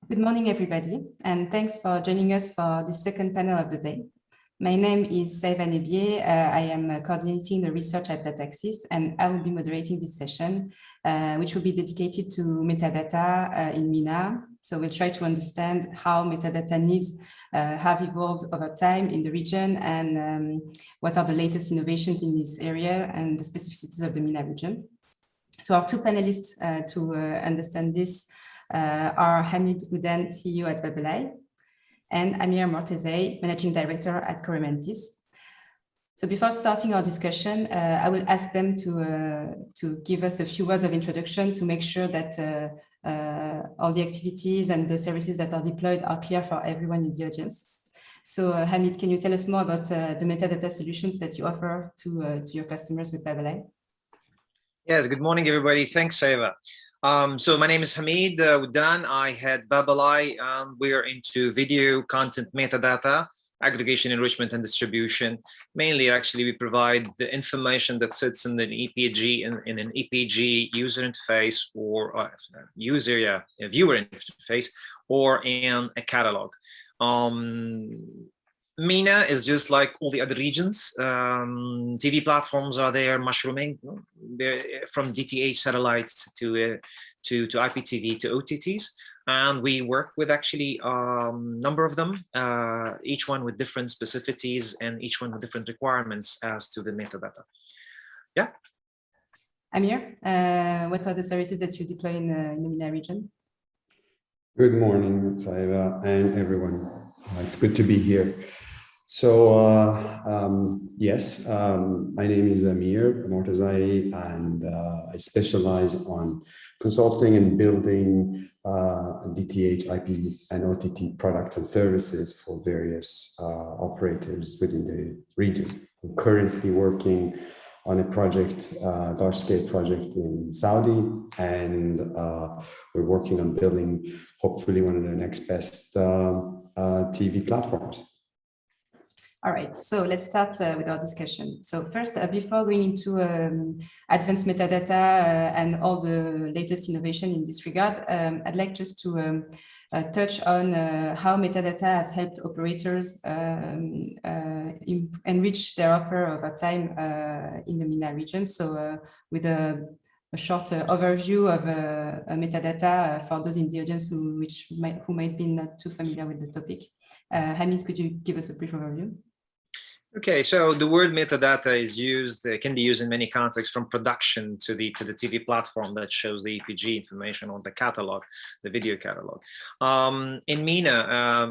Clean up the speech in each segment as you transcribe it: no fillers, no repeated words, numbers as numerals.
Good morning, everybody, and thanks for joining us for the second panel of the day. My name is Saïva Nebier. I am coordinating the research at DataXis, and I will be moderating this session, which will be dedicated to metadata in MENA. So we'll try to understand how metadata needs have evolved over time in the region and what are the latest innovations in this area and the specificities of the MENA region. So our two panelists to understand this are Hamid Oudan, CEO at Babeleye, and Amir Mortezai, Managing Director at Corrementis. So before starting our discussion, I will ask them to give us a few words of introduction to make sure that all the activities and the services that are deployed are clear for everyone in the audience. So Hamid, can you tell us more about the metadata solutions that you offer to your customers with Babeleye? Yes, good morning, everybody. Thanks, Saïva. So my name is Hamid Oudan. I head Babeleye, and we are into video content metadata, aggregation, enrichment, and distribution. Mainly, actually, we provide the information that sits in an EPG, in an EPG user interface or viewer interface, or in a catalog. MENA is just like all the other regions. TV platforms are there, mushrooming from DTH satellites to IPTV to OTTs, and we work with actually a number of them, each one with different specificities and each one with different requirements as to the metadata. Yeah. Amir, what are the services that you deploy in the MENA region? Good morning, Saïva, and everyone. It's good to be here. So yes, my name is Amir Mortezai, and I specialize on consulting and building DTH, IP, and OTT products and services for various operators within the region. I'm currently working on a project, large-scale project in Saudi, and we're working on building, hopefully, one of the next best TV platforms. All right, so let's start with our discussion. So first, before going into advanced metadata and all the latest innovation in this regard, I'd like just to touch on how metadata have helped operators enrich their offer over time in the MENA region. So with a short overview of metadata for those in the audience who might be not too familiar with the topic. Hamid, could you give us a brief overview? Okay, so the word metadata is used, can be used in many contexts, from production to the TV platform that shows the EPG information on the catalog, the video catalog. In MENA,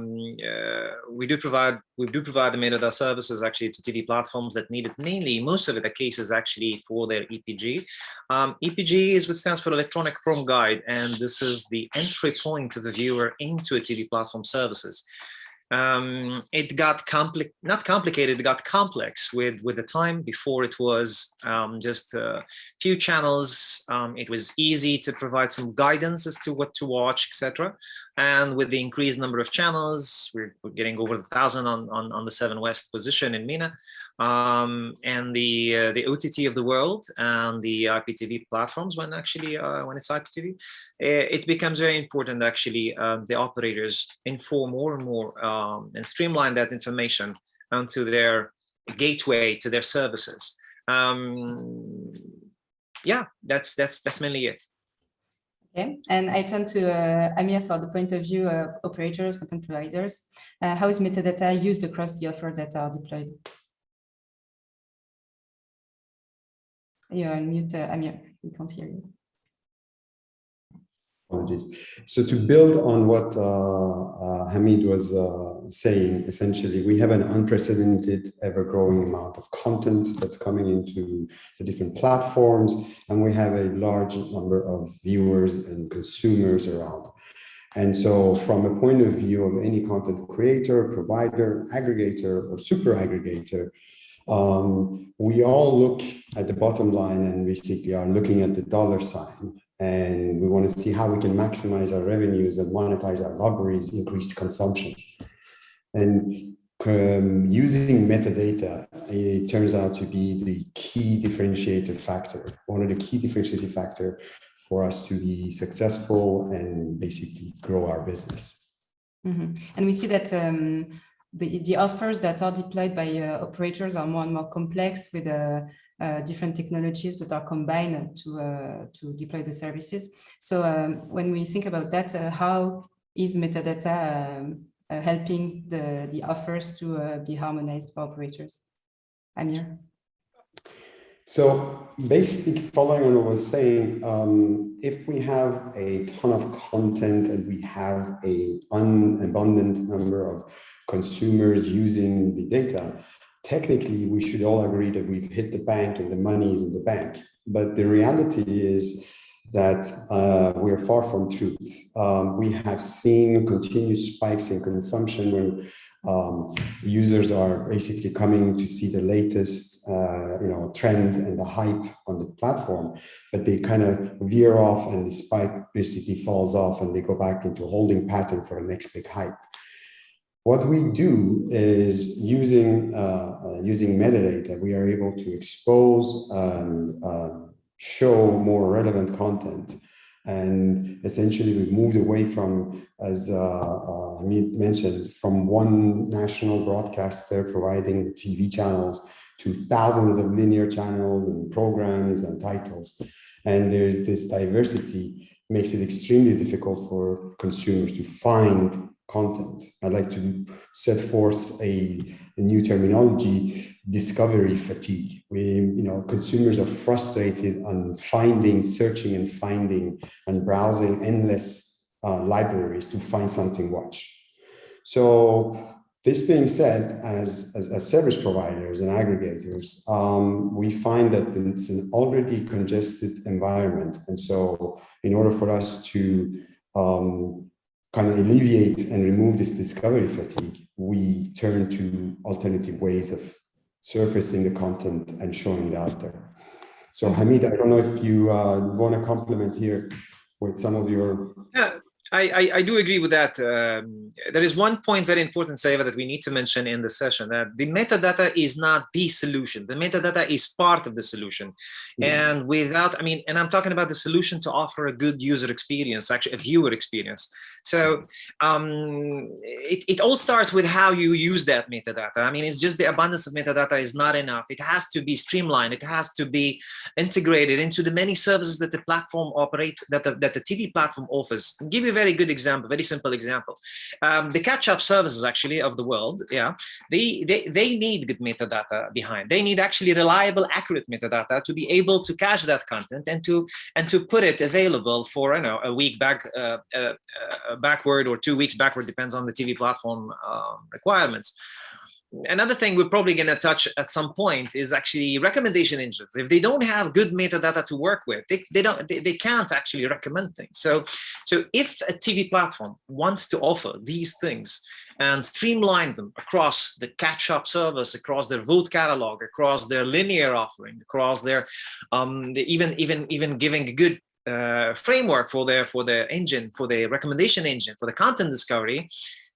we do provide the metadata services actually to TV platforms that need it. Mainly, most of the cases actually for their EPG. EPG is what stands for Electronic Prom Guide, and this is the entry point to the viewer into a TV platform services. It got not complicated, it got complex with the time. Before it was just a few channels. It was easy to provide some guidance as to what to watch, etc. And with the increased number of channels, we're getting over 1,000 on the 7 West position in MENA, and the OTT of the world and the IPTV platforms. When it's IPTV, it becomes very important actually the operators inform more and more and streamline that information onto their gateway to their services. Yeah, that's mainly it. Okay, and I turn to Amir for the point of view of operators, content providers. How is metadata used across the offer that are deployed? You're on mute, Amir. We can't hear you. Apologies. So to build on what Hamid was saying, essentially, we have an unprecedented, ever-growing amount of content that's coming into the different platforms, and we have a large number of viewers and consumers around. And so from a point of view of any content creator, provider, aggregator, or super aggregator, we all look at the bottom line and basically are looking at the dollar sign. And we want to see how we can maximize our revenues and monetize our libraries, increase consumption. And using metadata, it turns out to be the key differentiator factor, one of the key differentiating factor for us to be successful and basically grow our business. And we see that the offers that are deployed by operators are more and more complex with different technologies that are combined to deploy the services. So when we think about that, how is metadata helping the offers to be harmonized for operators? Amir? So basically, following on what I was saying, if we have a ton of content and we have an abundant number of consumers using the data, technically we should all agree that we've hit the bank and the money is in the bank. But the reality is that we're far from truth. We have seen continuous spikes in consumption when users are basically coming to see the latest trend and the hype on the platform, but they kind of veer off and the spike basically falls off and they go back into a holding pattern for the next big hype. What we do is using metadata, we are able to expose and show more relevant content. And essentially, we moved away from, as Hamid mentioned, from one national broadcaster providing TV channels to thousands of linear channels and programs and titles. And there's this diversity makes it extremely difficult for consumers to find content. I'd like to set forth a new terminology, discovery fatigue. Consumers are frustrated on searching and finding and browsing endless libraries to find something to watch. So this being said, as service providers and aggregators, we find that it's an already congested environment. And so in order for us to kind of alleviate and remove this discovery fatigue, we turn to alternative ways of surfacing the content and showing it out there. So Hamid, I don't know if you want to complement here with some of your... Yeah, I do agree with that. There is one point very important, Seva, that we need to mention in the session, that the metadata is not the solution. The metadata is part of the solution. And without, and I'm talking about the solution to offer a good user experience, actually a viewer experience. So it all starts with how you use that metadata. It's just the abundance of metadata is not enough. It has to be streamlined. It has to be integrated into the many services that the platform operates, that the TV platform offers. I'll give you a very good example, very simple example. The catch-up services actually of the world, they need good metadata behind. They need actually reliable, accurate metadata to be able to cache that content and to put it available for a week backward or 2 weeks backward, depends on the TV platform requirements. Another thing we're probably going to touch at some point is actually recommendation engines. If they don't have good metadata to work with, they can't actually recommend things. So if a TV platform wants to offer these things and streamline them across the catch-up service, across their vote catalog, across their linear offering, across their even giving a good framework for their engine, for the recommendation engine, for the content discovery,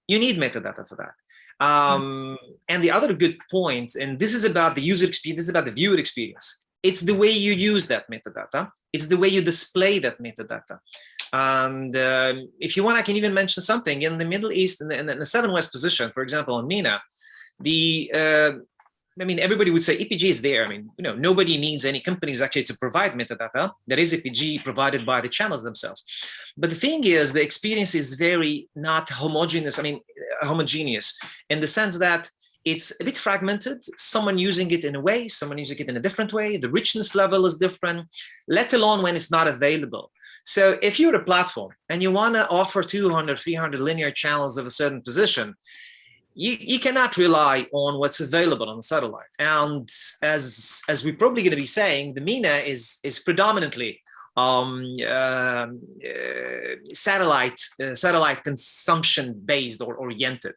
you need metadata for that. And the other good point, and this is about the user experience, this is about the viewer experience. It's the way you use that metadata. It's the way you display that metadata. And if you want, I can even mention something in the Middle East, in the 7 West position, for example, on MENA, everybody would say EPG is there. Nobody needs any companies actually to provide metadata. There is EPG provided by the channels themselves. But the thing is, the experience is very not homogeneous. Homogeneous in the sense that it's a bit fragmented. Someone using it in a way, someone using it in a different way. The richness level is different, let alone when it's not available. So if you're a platform and you want to offer 200, 300 linear channels of a certain position, you cannot rely on what's available on the satellite. And as we're probably going to be saying, the MENA is predominantly satellite consumption based or oriented.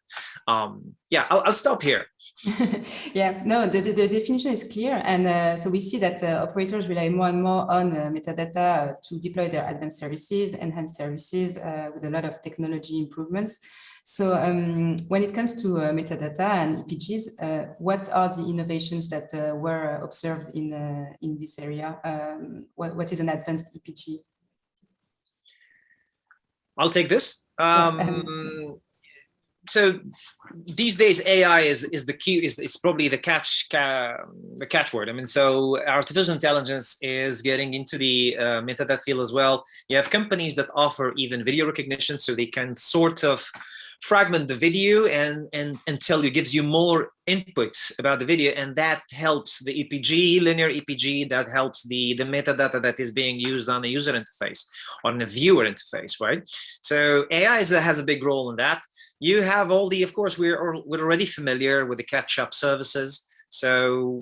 I'll stop here. The definition is clear, and so we see that operators rely more and more on metadata to deploy their advanced services, enhanced services with a lot of technology improvements. So when it comes to metadata and EPGs, what are the innovations that were observed in this area? What is an advanced EPG? I'll take this. So these days, AI is the key, is probably the catchword. I mean, so artificial intelligence is getting into the metadata field as well. You have companies that offer even video recognition, so they can sort of fragment the video and tell you, gives you more inputs about the video, and that helps the EPG, linear EPG, that helps the metadata that is being used on the user interface, on the viewer interface, right? So AI has a big role in that. You have all the, of course, we're already familiar with the catch-up services. So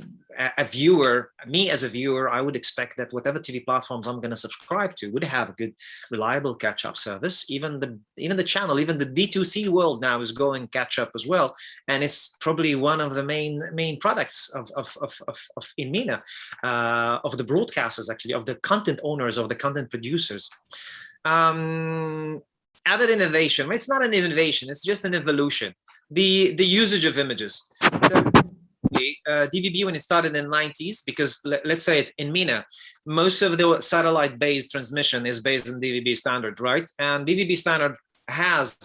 a viewer, me as a viewer, I would expect that whatever TV platforms I'm going to subscribe to would have a good, reliable catch-up service. Even the channel, even the D2C world now is going catch-up as well, and it's probably one of the main products of in MENA, of the broadcasters, actually, of the content owners, of the content producers. Added innovation. It's not an innovation; it's just an evolution. The usage of images. So, DVB, when it started in the 90s, because let's say it in MENA, most of the satellite-based transmission is based on DVB standard, right? And DVB standard has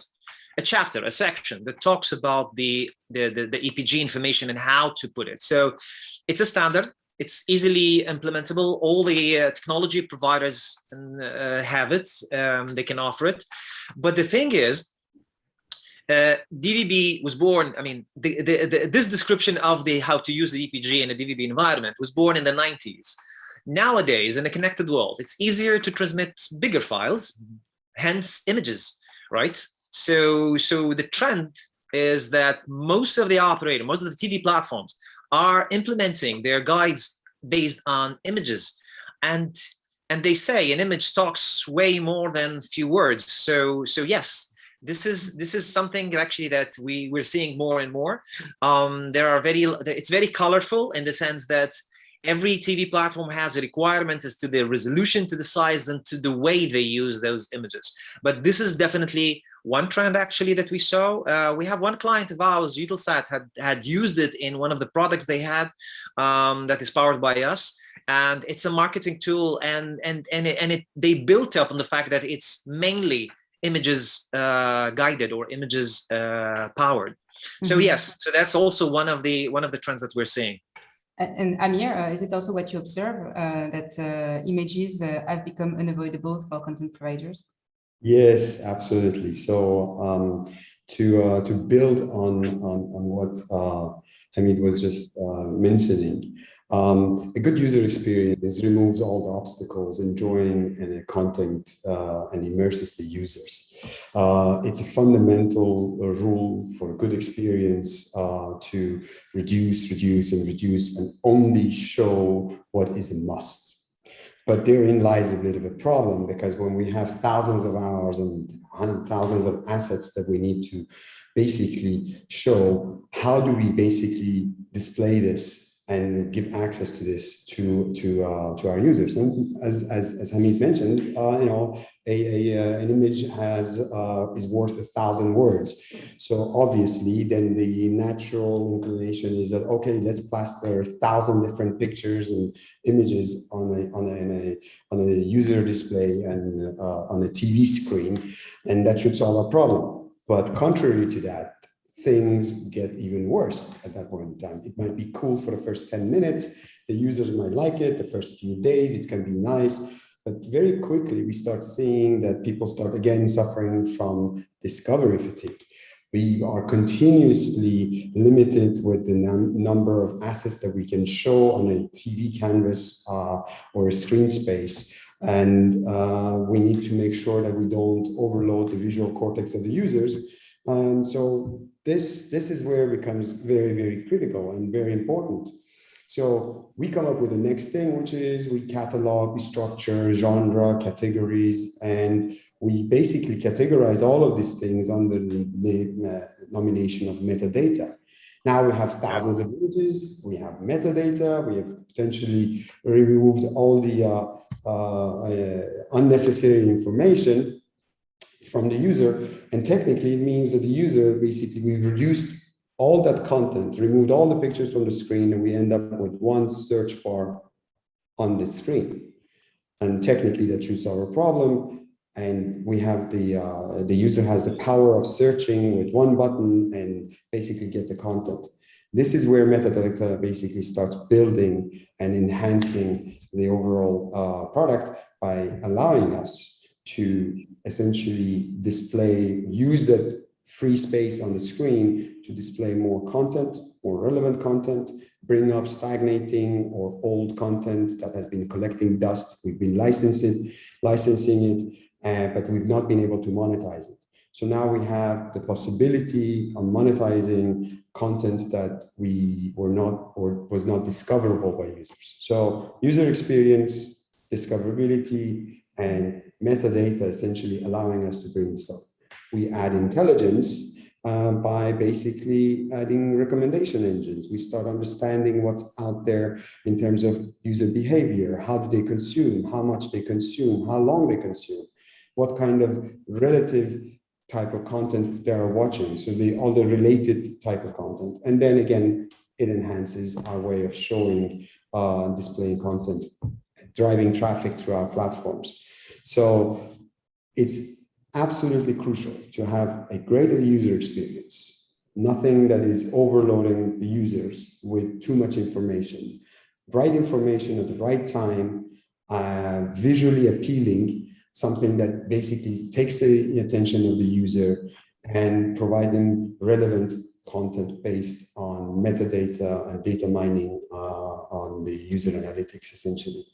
a chapter, a section that talks about the EPG information and how to put it. So it's a standard. It's easily implementable. All the technology providers have it. They can offer it. But the thing is, DVB was born, I mean, this description of how to use the EPG in a DVB environment was born in the 90s. Nowadays, in a connected world, it's easier to transmit bigger files, hence images, right? So the trend is that most of the operators, most of the TV platforms are implementing their guides based on images. And they say an image talks way more than few words. So yes, this is something actually that we're seeing more and more. It's very colorful in the sense that every TV platform has a requirement as to the resolution, to the size, and to the way they use those images. But this is definitely one trend actually that we saw. We have one client of ours, Eutelsat, had used it in one of the products they had that is powered by us. And it's a marketing tool, and they built up on the fact that it's mainly images guided or images powered. Mm-hmm. So yes, so that's also one of the trends that we're seeing. And Amir, is it also what you observe that images have become unavoidable for content providers? Yes, absolutely. So to build on what Hamid was just mentioning, a good user experience removes all the obstacles, enjoying content and immerses the users. It's a fundamental rule for a good experience to reduce and only show what is a must. But therein lies a bit of a problem, because when we have thousands of hours and thousands of assets that we need to basically show, how do we basically display this and give access to this to our users? And as Hamid mentioned, you know, an image is worth 1,000 words. So obviously, then the natural inclination is that, okay, let's plaster 1,000 different pictures and images on a user display and on a TV screen, and that should solve our problem. But contrary to that, things get even worse at that point in time. It might be cool for the first 10 minutes. The users might like it the first few days. It's going to be nice. But very quickly, we start seeing that people start again suffering from discovery fatigue. We are continuously limited with the number of assets that we can show on a TV canvas or a screen space. And we need to make sure that we don't overload the visual cortex of the users. And so this is where it becomes very, very critical and very important. So we come up with the next thing, which is we catalog, we structure genre, categories, and we basically categorize all of these things under the nomination of metadata. Now we have thousands of images, we have metadata, we have potentially removed all the unnecessary information from the user, and technically it means that the user, basically, we reduced all that content, removed all the pictures from the screen, and we end up with one search bar on the screen. And technically that should solve our problem. and we have the user has the power of searching with one button and basically get the content. This is where metadata basically starts building and enhancing the overall product by allowing us to essentially use that free space on the screen to display more content, more relevant content, bring up stagnating or old content that has been collecting dust. We've been licensing it, but we've not been able to monetize it. So now we have the possibility of monetizing content that was not discoverable by users. So user experience, discoverability, and metadata essentially allowing us to bring this up. We add intelligence by basically adding recommendation engines. We start understanding what's out there in terms of user behavior. How do they consume? How much they consume? How long they consume? What kind of relative type of content they are watching? So all the related type of content. And then again, it enhances our way of showing, displaying content, driving traffic through our platforms. So it's absolutely crucial to have a greater user experience, nothing that is overloading the users with too much information, right information at the right time, visually appealing, something that basically takes the attention of the user and provide them relevant content based on metadata and data mining on the user analytics, essentially.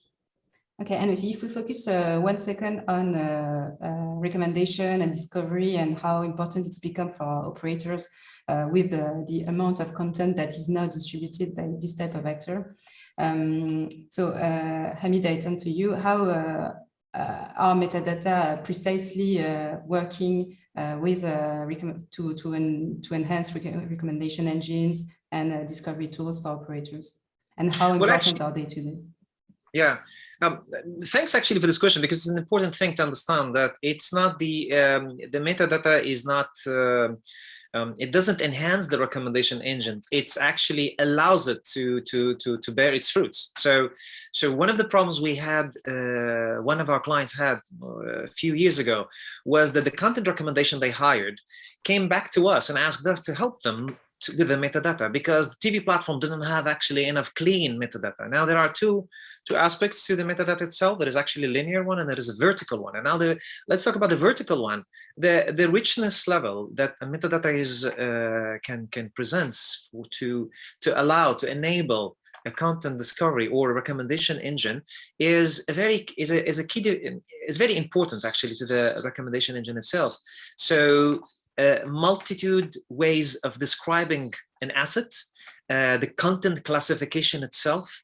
Okay, and if we focus 1 second on recommendation and discovery and how important it's become for operators with the amount of content that is now distributed by this type of actor. So Hamid, I turn to you. How are metadata precisely working with to enhance recommendation engines and discovery tools for operators? And how important are they today? Yeah, thanks actually for this question, because it's an important thing to understand that it's not the metadata is not, it doesn't enhance the recommendation engines. It's actually allows it to bear its fruits. So one of the problems we had, one of our clients had a few years ago, was that the content recommendation they hired came back to us and asked us to help them with the metadata, because the TV platform didn't have actually enough clean metadata. Now there are two aspects to the metadata itself. There is actually a linear one and there is a vertical one. And now let's talk about the vertical one. The richness level that a metadata is can present to enable a content discovery or a recommendation engine is very important actually to the recommendation engine itself. So multitude ways of describing an asset, the content classification itself,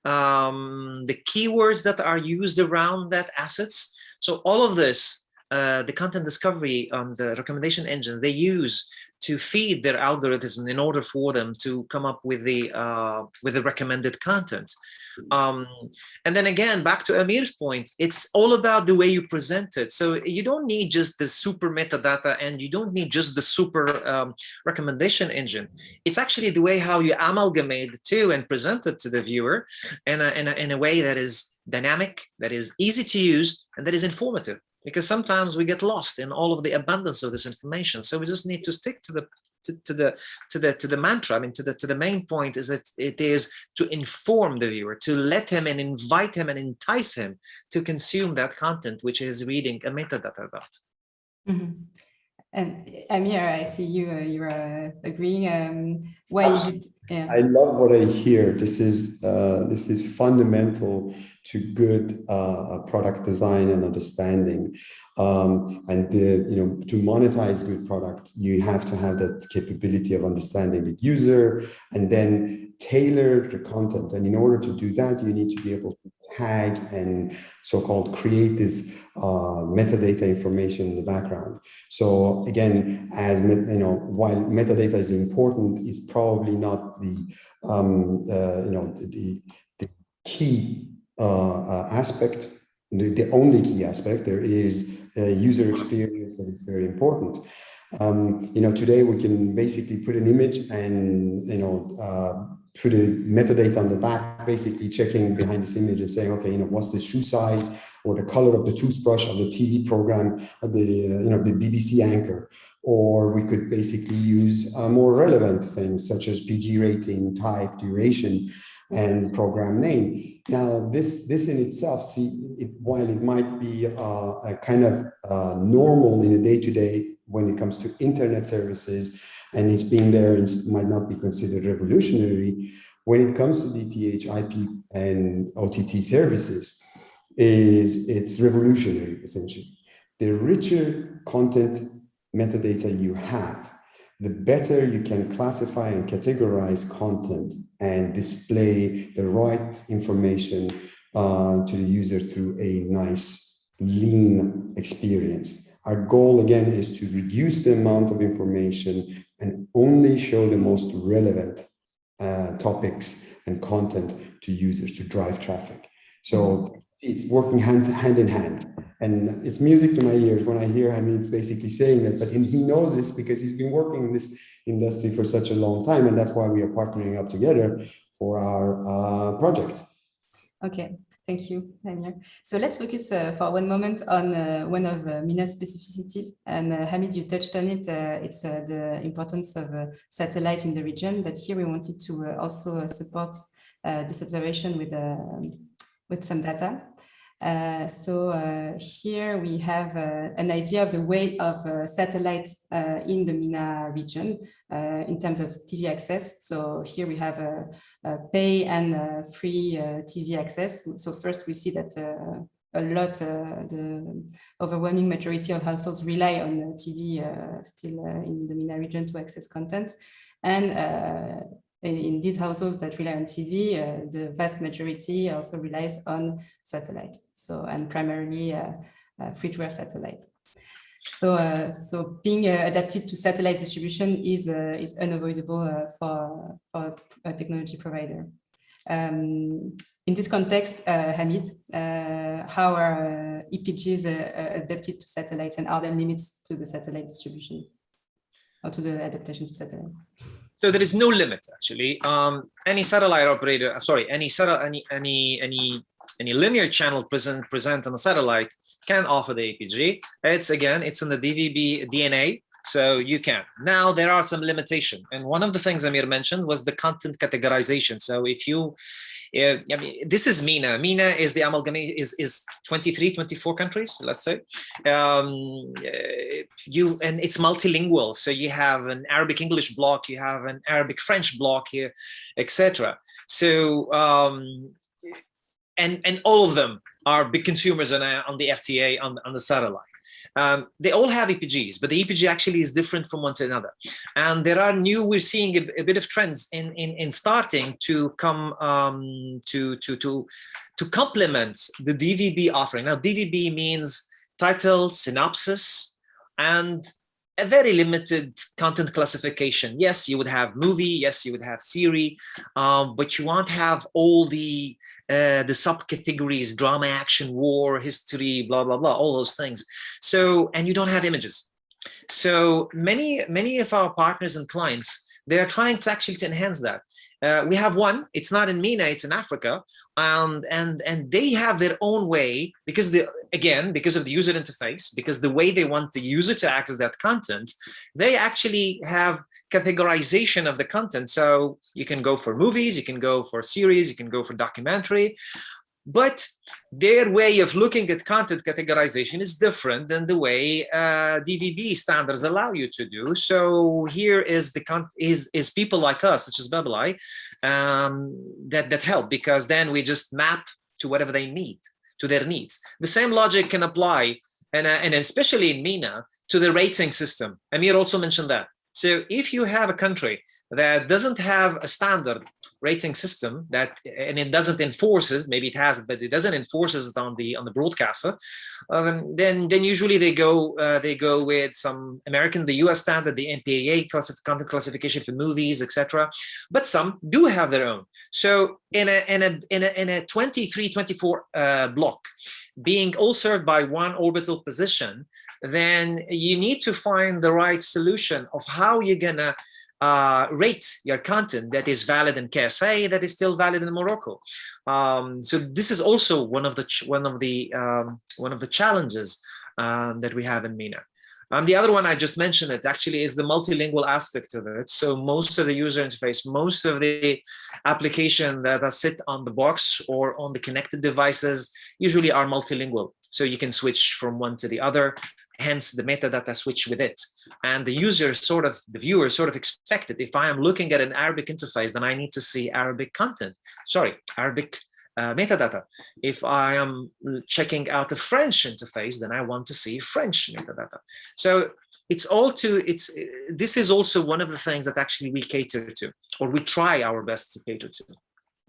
the keywords that are used around that assets. So all of this, the content discovery on the recommendation engines, they use to feed their algorithm in order for them to come up with the recommended content. And then again, back to Amir's point, it's all about the way you present it. So you don't need just the super metadata and you don't need just the super recommendation engine. It's actually the way how you amalgamate the two and present it to the viewer in a way that is dynamic, that is easy to use, and that is informative. Because sometimes we get lost in all of the abundance of this information. So we just need to stick to the mantra. I mean, to the main point is that it is to inform the viewer, to let him and invite him and entice him to consume that content which is reading a metadata about. Mm-hmm. And Amir, I see you're agreeing. Why is it? Yeah. I love what I hear. This is fundamental to good product design and understanding. And to monetize good product, you have to have that capability of understanding the user and then tailor the content. And in order to do that, you need to be able to tag and so-called create this metadata information in the background. So again, as while metadata is important, it's probably not the key aspect, the only key aspect. There is a user experience that is very important. Today we can basically put an image and put a metadata on the back, basically checking behind this image and saying, okay, what's the shoe size or the color of the toothbrush of the TV program, of the the BBC anchor. Or we could basically use more relevant things such as PG rating, type, duration, and program name. Now, this in itself, while it might be a kind of normal in a day-to-day when it comes to internet services, and it's being there and might not be considered revolutionary, when it comes to DTH, IP, and OTT services, it's revolutionary, essentially. The richer content metadata you have, the better you can classify and categorize content and display the right information to the user through a nice, lean experience. Our goal, again, is to reduce the amount of information and only show the most relevant topics and content to users to drive traffic. So it's working hand in hand. And it's music to my ears when I hear Hamid's basically saying that, but he knows this because he's been working in this industry for such a long time. And that's why we are partnering up together for our project. Okay, thank you, Daniel. So let's focus for one moment on one of MENA's specificities. And Hamid, you touched on it. It's the importance of satellite in the region. But here we wanted to also support this observation with some data. So here we have an idea of the weight of satellite in the MENA region in terms of TV access. So here we have a pay and free TV access. So first we see that a lot, the overwhelming majority of households rely on TV still in the MENA region to access content. And in these households that rely on TV, the vast majority also relies on satellite. So, and primarily free-to-air satellite. So being adapted to satellite distribution is unavoidable for a technology provider. In this context, Hamid, how are EPGs adapted to satellites, and are there limits to the satellite distribution or to the adaptation to satellite? So there is no limit, actually. Any satellite operator, any linear channel present on a satellite can offer the APG. It's in the DVB DNA, so you can. Now there are some limitations, and one of the things Amir mentioned was the content categorization. So if you, I mean, this is MENA. MENA is the amalgamation is 23, 24 countries, let's say. And it's multilingual. So you have an Arabic English block, you have an Arabic French block here, etc. So and all of them are big consumers on the FTA on the satellite. They all have EPGs, but the EPG actually is different from one to another. And there are we're seeing a bit of trends in starting to come to complement the DVB offering. Now, DVB means title, synopsis, and a very limited content classification. Yes, you would have movie, yes, you would have series, but you won't have all the subcategories: drama, action, war, history, blah, blah, blah, all those things. So, and you don't have images. So many of our partners and clients, they are trying to actually enhance that. We have one, it's not in MENA, it's in Africa, and they have their own way, because of the user interface, because the way they want the user to access that content, they actually have categorization of the content. So you can go for movies, you can go for series, you can go for documentary, but their way of looking at content categorization is different than the way DVB standards allow you to do. So here is people like us, such as Babeleye, that help, because then we just map to whatever they need, to their needs. The same logic can apply, and especially in MENA, to the rating system. Amir also mentioned that. So if you have a country that doesn't have a standard rating system and it doesn't enforce it, maybe it has it, but it doesn't enforce it on the broadcaster, then usually they go with some American, the US standard, the MPAA content classification for movies, etc. But some do have their own. So in a 23, 24 block, being all served by one orbital position, then you need to find the right solution of how you're gonna rate your content that is valid in KSA, that is still valid in Morocco. So this is also one of the challenges that we have in MENA. The other one I just mentioned, it actually is the multilingual aspect of it. So most of the user interface, most of the applications that sit on the box or on the connected devices usually are multilingual. So you can switch from one to the other, hence the metadata switch with it. And the user the viewer expected, if I am looking at an Arabic interface, then I need to see Arabic content, Arabic metadata. If I am checking out a French interface, then I want to see French metadata. So this is also one of the things that actually we cater to, or we try our best to cater to.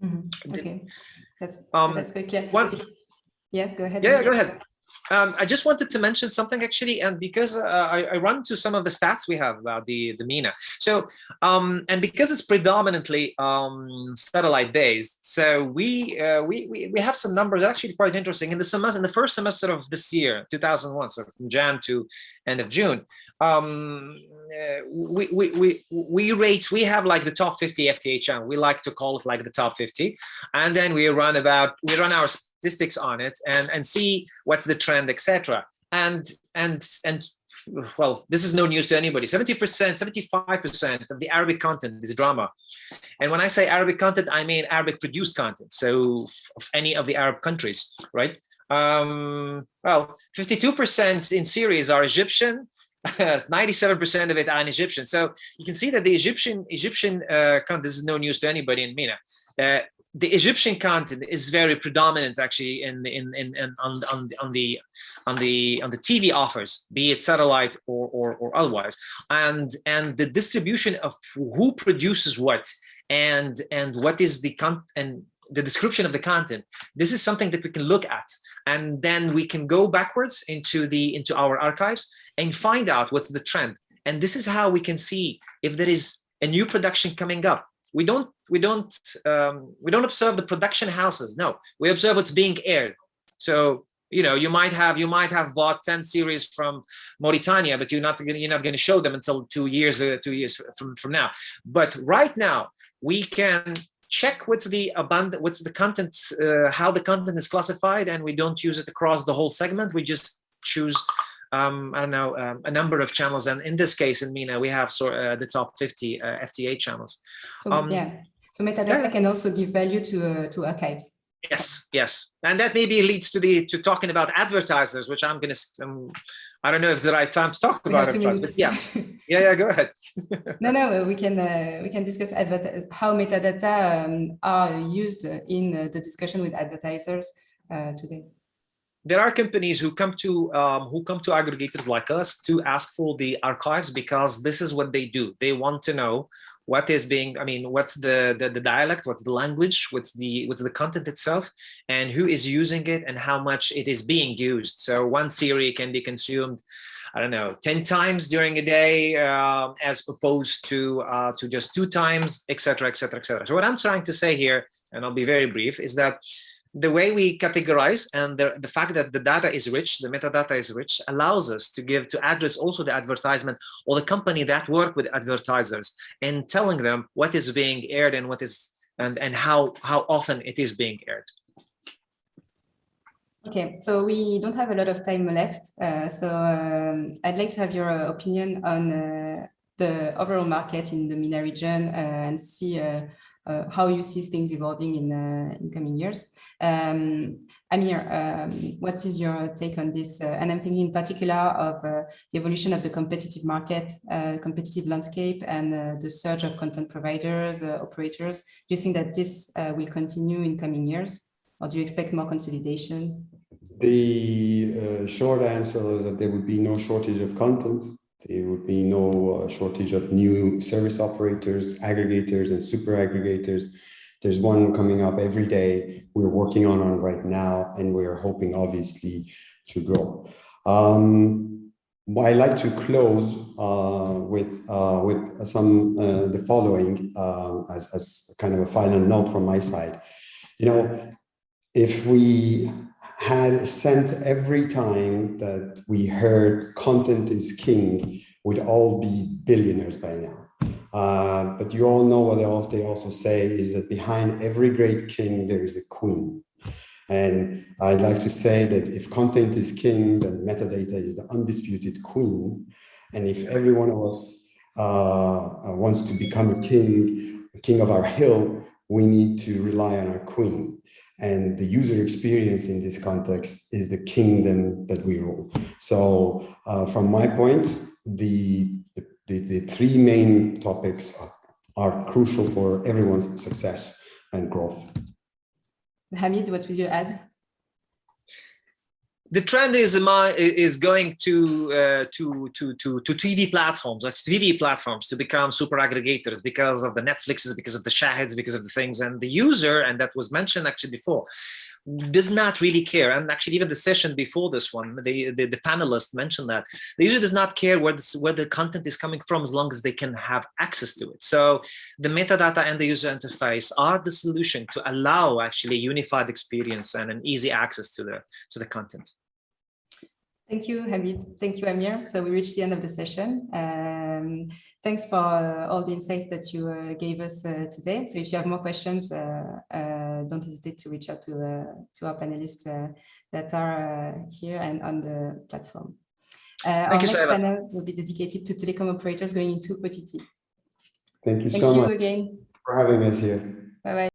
Mm-hmm. Okay, that's very clear. Yeah, go ahead. Yeah, go ahead. I just wanted to mention something actually, and because I run to some of the stats we have about the MENA. So, and because it's predominantly satellite based, so we have some numbers actually quite interesting. In the first semester of this year, 2001, so from Jan to end of June, we have like the top 50 FTA channel. We like to call it like the top 50, and then we run our statistics on it and see what's the trend, etc. And well, this is no news to anybody. 70%, 75% of the Arabic content is drama. And when I say Arabic content, I mean Arabic produced content. So of any of the Arab countries, right? Well, 52% in series are Egyptian. 97% of it are Egyptian. So you can see that the Egyptian content, this is no news to anybody in MENA. The Egyptian content is very predominant actually on the TV offers, be it satellite or otherwise, and the distribution of who produces what and what is the and the description of the content. This is something that we can look at, and then we can go backwards into our archives and find out what's the trend. And this is how we can see if there is a new production coming up. We don't observe the production houses. No, we observe what's being aired. So you might have bought 10 series from Mauritania, but you're not going to show them until 2 years from now. But right now we can check what's the content, how the content is classified, and we don't use it across the whole segment. We just choose I don't know, a number of channels, and in this case in MENA we have the top 50 FTA channels. So so metadata can also give value to archives. Yes, and that maybe leads to talking about advertisers, which I don't know if it's the right time to talk about advertisers, but yeah, go ahead. No, we can discuss how metadata are used in the discussion with advertisers today. There are companies who come to aggregators like us to ask for the archives, because this is what they do. They want to know what is being, what's the dialect, what's the language, what's the content itself, and who is using it and how much it is being used. So one series can be consumed, I don't know, 10 times during a day, as opposed to just 2 times, etc., etc., etc. So what I'm trying to say here, and I'll be very brief, is that the way we categorize and the fact that the data is rich, the metadata is rich, allows us to address also the advertisement or the company that work with advertisers, and telling them what is being aired and what is and how often it is being aired. Okay, so we don't have a lot of time left, so I'd like to have your opinion on the overall market in the MENA region and see how you see things evolving in coming years. Amir, what is your take on this? And I'm thinking in particular of the evolution of the competitive market, competitive landscape, and the surge of content providers, operators. Do you think that this will continue in coming years, or do you expect more consolidation? The short answer is that there would be no shortage of content. There would be no shortage of new service operators, aggregators, and super aggregators. There's one coming up every day. We're working on it right now, and we're hoping, obviously, to grow. I like to close with the following as kind of a final note from my side. If we had sent every time that we heard content is king, we'd all be billionaires by now. But you all know what they also say is that behind every great king, there is a queen. And I'd like to say that if content is king, then metadata is the undisputed queen. And if every one of us wants to become a king of our hill, we need to rely on our queen. And the user experience in this context is the kingdom that we rule. So from my point, the three main topics are crucial for everyone's success and growth. Hamid, what would you add? The trend is going to TV platforms, like TV platforms, to become super aggregators because of the Netflixes, because of the Shahids, because of the things. And the user, and that was mentioned actually before, does not really care. And actually, even the session before this one, the panelists mentioned that the user does not care where the content is coming from, as long as they can have access to it. So the metadata and the user interface are the solution to allow actually unified experience and an easy access to the content. Thank you, Hamid. Thank you, Amir. So we reached the end of the session. Thanks for all the insights that you gave us today. So if you have more questions, don't hesitate to reach out to our panelists that are here and on the platform. Our next panel will be dedicated to telecom operators going into OTT. Thank you so much again for having us here. Bye-bye.